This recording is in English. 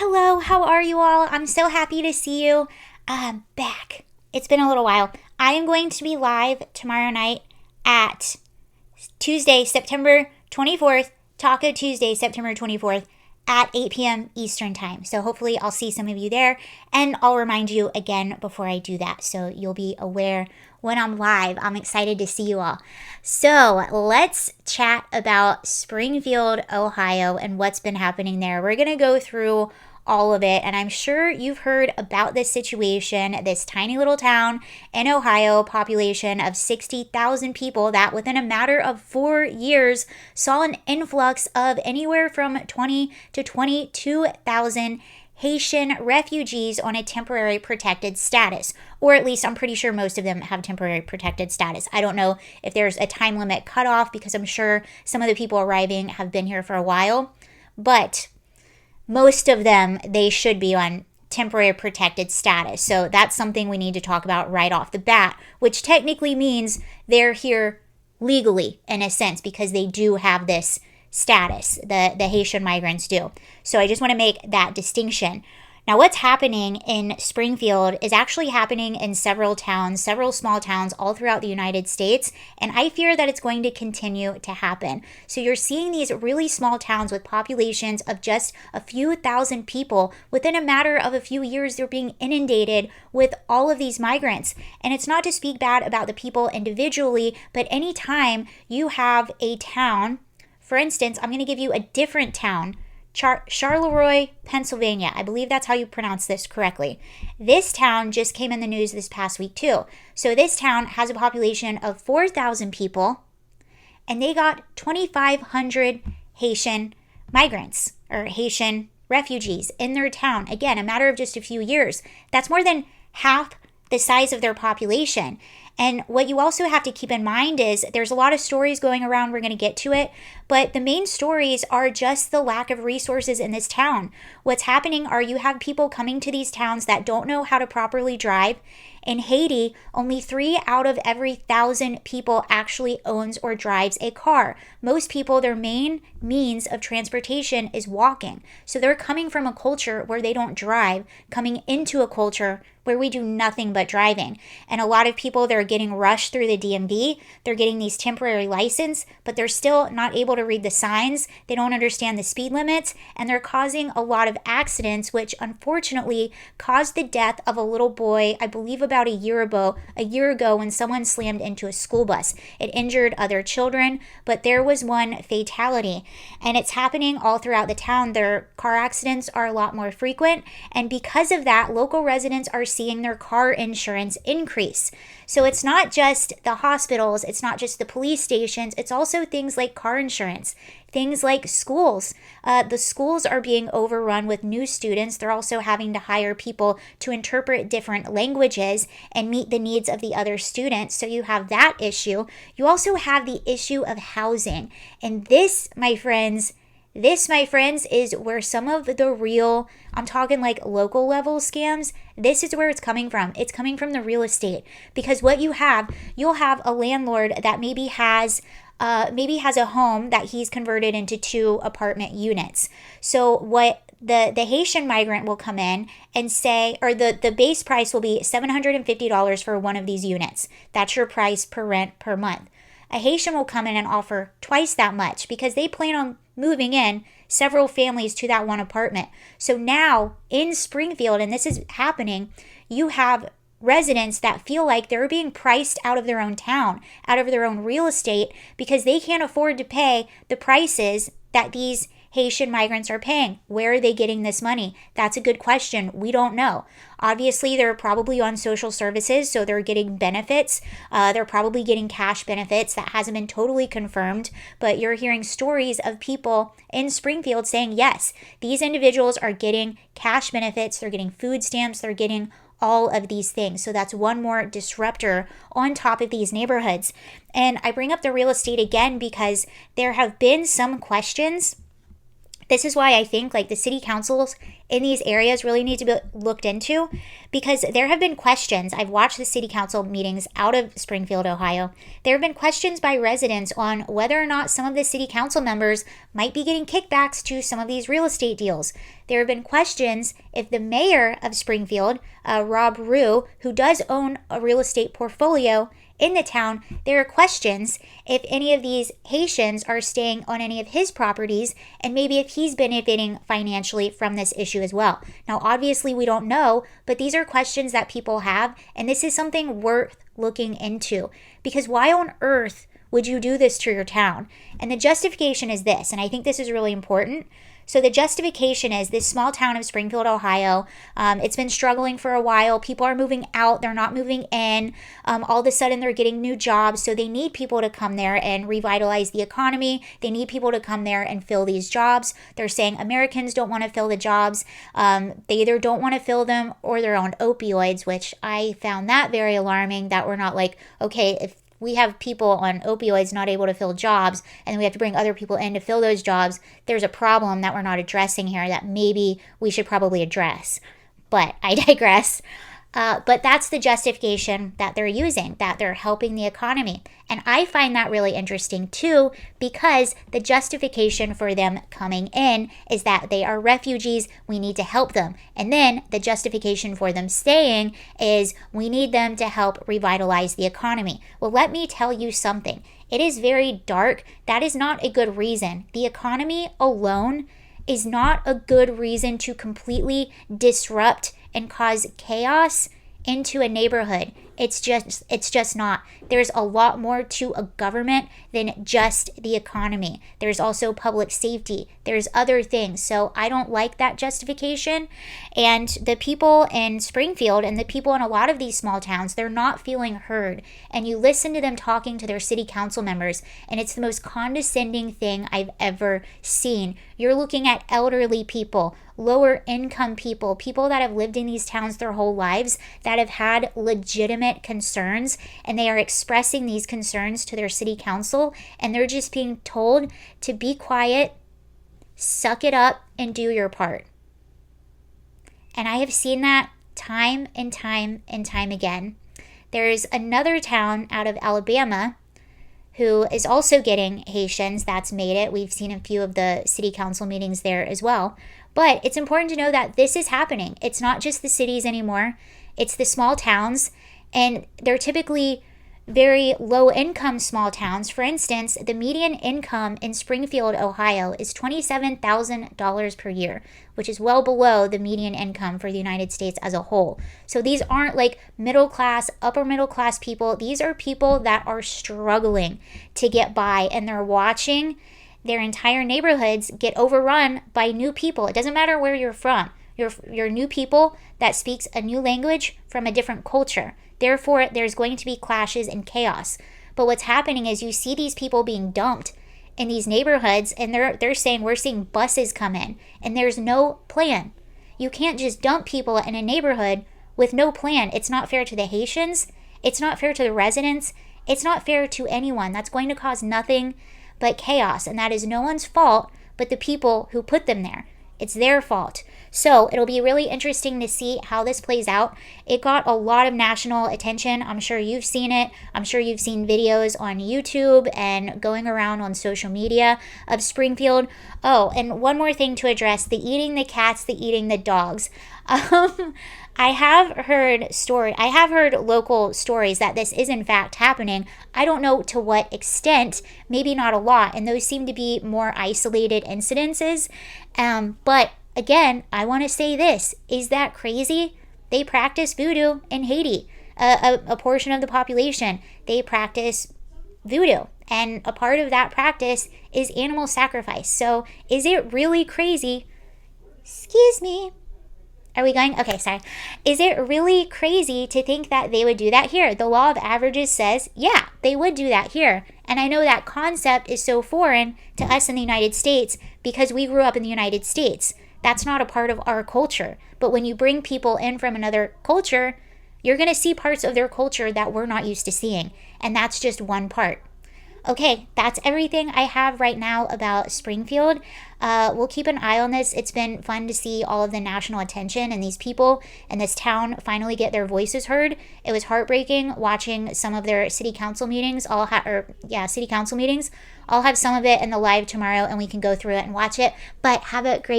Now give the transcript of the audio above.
Hello, how are you all? I'm so happy to see you. I'm back. It's been a little while. I am going to be live tomorrow night at Tuesday, September 24th, Taco Tuesday, September 24th at 8 p.m. Eastern Time. So hopefully I'll see some of you there, and I'll remind you again before I do that so you'll be aware when I'm live. I'm excited to see you all. So let's chat about Springfield, Ohio, and what's been happening there. We're going to go through all of it, and I'm sure you've heard about this situation, this tiny little town in Ohio, population of 60,000 people, that within a matter of 4 years saw an influx of anywhere from 20 to 22,000 Haitian refugees on a temporary protected status, or at least I'm pretty sure most of them have temporary protected status. I don't know if there's a time limit cutoff because I'm sure some of the people arriving have been here for a while, but most of them, they should be on temporary protected status. So that's something we need to talk about right off the bat, which technically means they're here legally in a sense because they do have this status. The Haitian migrants do. So I just want to make that distinction. Now, what's happening in Springfield is actually happening in several towns, several small towns all throughout the United States, and I fear that it's going to continue to happen. So you're seeing these really small towns with populations of just a few thousand people. Within a matter of a few years, they're being inundated with all of these migrants. And it's not to speak bad about the people individually, but anytime you have a town, for instance, I'm going to give you a different town, Charleroi, Pennsylvania. I believe that's how you pronounce this correctly. This town just came in the news this past week too. So this town has a population of 4,000 people, and they got 2,500 Haitian migrants or Haitian refugees in their town. Again, a matter of just a few years. That's more than half the size of their population. And what you also have to keep in mind is there's a lot of stories going around. We're going to get to it. But the main stories are just the lack of resources in this town. What's happening are you have people coming to these towns that don't know how to properly drive. In Haiti, only 3 out of every 1,000 people actually owns or drives a car. Most people, their main means of transportation is walking. So they're coming from a culture where they don't drive, coming into a culture where we do nothing but driving. And a lot of people, they're getting rushed through the DMV. They're getting these temporary license, but they're still not able to read the signs. They don't understand the speed limits, and they're causing a lot of accidents, which unfortunately caused the death of a little boy, I believe about a year ago when someone slammed into a school bus. It injured other children, but there was one fatality. And it's happening all throughout the town. Their car accidents are a lot more frequent, and because of that, local residents are seeing their car insurance increase. So it's not just the hospitals, it's not just the police stations, it's also things like car insurance, things like schools. The schools are being overrun with new students. They're also having to hire people to interpret different languages and meet the needs of the other students. So you have that issue. You also have the issue of housing. And this, my friends, is where some of the real, I'm talking like local level scams, this is where it's coming from. It's coming from the real estate. Because what you'll have a landlord that maybe has a home that he's converted into 2 apartment units. So what the Haitian migrant will come in and say, or the base price will be $750 for one of these units. That's your price per rent per month. A Haitian will come in and offer twice that much because they plan on moving in several families to that one apartment. So now in Springfield, and this is happening, you have residents that feel like they're being priced out of their own town, out of their own real estate, because they can't afford to pay the prices that these Haitian migrants are paying. Where are they getting this money? That's a good question. We don't know. Obviously, they're probably on social services, so they're getting benefits. They're probably getting cash benefits. That hasn't been totally confirmed, but you're hearing stories of people in Springfield saying, yes, these individuals are getting cash benefits. They're getting food stamps. They're getting all of these things. So that's one more disruptor on top of these neighborhoods. And I bring up the real estate again because there have been some questions This is why I think like the city councils in these areas really need to be looked into, because there have been questions. I've watched the city council meetings out of Springfield, Ohio. There have been questions by residents on whether or not some of the city council members might be getting kickbacks to some of these real estate deals. There have been questions if the mayor of Springfield, Rob Rue, who does own a real estate portfolio in the town, there are questions if any of these Haitians are staying on any of his properties and maybe if he's benefiting financially from this issue as well. Now, obviously, we don't know, but these are questions that people have, and this is something worth looking into, because why on earth would you do this to your town? And the justification is this, and I think this is really important. So the justification is this small town of Springfield, Ohio, it's been struggling for a while. People are moving out. They're not moving in. All of a sudden, they're getting new jobs. So they need people to come there and revitalize the economy. They need people to come there and fill these jobs. They're saying Americans don't want to fill the jobs. They either don't want to fill them or they're on opioids, which I found that very alarming, that we're not like, okay, if we have people on opioids not able to fill jobs, and we have to bring other people in to fill those jobs, there's a problem that we're not addressing here that maybe we should probably address. But I digress. But that's the justification that they're using, that they're helping the economy. And I find that really interesting too, because the justification for them coming in is that they are refugees, we need to help them. And then the justification for them staying is we need them to help revitalize the economy. Well, let me tell you something. It is very dark. That is not a good reason. The economy alone is not a good reason to completely disrupt and cause chaos into a neighborhood. It's just not. There's a lot more to a government than just the economy. There's also public safety. There's other things. So I don't like that justification. And the people in Springfield and the people in a lot of these small towns, they're not feeling heard. And you listen to them talking to their city council members, and it's the most condescending thing I've ever seen. You're looking at elderly people, lower income people, people that have lived in these towns their whole lives, that have had legitimate concerns, and they are expressing these concerns to their city council, and they're just being told to be quiet, suck it up, and do your part. And I have seen that time and time and time again. There's another town out of Alabama who is also getting Haitians that's made it. We've seen a few of the city council meetings there as well. But it's important to know that this is happening. It's not just the cities anymore. It's the small towns, and they're typically very low income small towns. For instance, the median income in Springfield, Ohio is $27,000 per year, which is well below the median income for the United States as a whole. So these aren't like middle class, upper middle class people. These are people that are struggling to get by, and they're watching their entire neighborhoods get overrun by new people. It doesn't matter where you're from. You're new people that speaks a new language from a different culture. Therefore, there's going to be clashes and chaos. But what's happening is you see these people being dumped in these neighborhoods, and they're saying we're seeing buses come in, and there's no plan. You can't just dump people in a neighborhood with no plan. It's not fair to the Haitians. It's not fair to the residents. It's not fair to anyone. That's going to cause nothing but chaos, and that is no one's fault but the people who put them there. It's their fault. So it'll be really interesting to see how this plays out. It got a lot of national attention. I'm sure you've seen it. I'm sure you've seen videos on YouTube and going around on social media of Springfield. Oh, and one more thing to address, the eating the cats, the eating the dogs. I have heard local stories that this is in fact happening. I don't know to what extent, maybe not a lot, and those seem to be more isolated incidences. But again, I want to say this, is that crazy? They practice voodoo in Haiti. A portion of the population, they practice voodoo, and a part of that practice is animal sacrifice. So is it really crazy? Excuse me. Are we going? Okay, sorry. Is it really crazy to think that they would do that here? The law of averages says, yeah, they would do that here. And I know that concept is so foreign to us in the United States because we grew up in the United States. That's not a part of our culture. But when you bring people in from another culture, you're going to see parts of their culture that we're not used to seeing. And that's just one part. Okay, that's everything I have right now about Springfield. We'll keep an eye on this. It's been fun to see all of the national attention and these people in this town finally get their voices heard. It was heartbreaking watching some of their city council meetings. City council meetings. I'll have some of it in the live tomorrow, and we can go through it and watch it. But have a great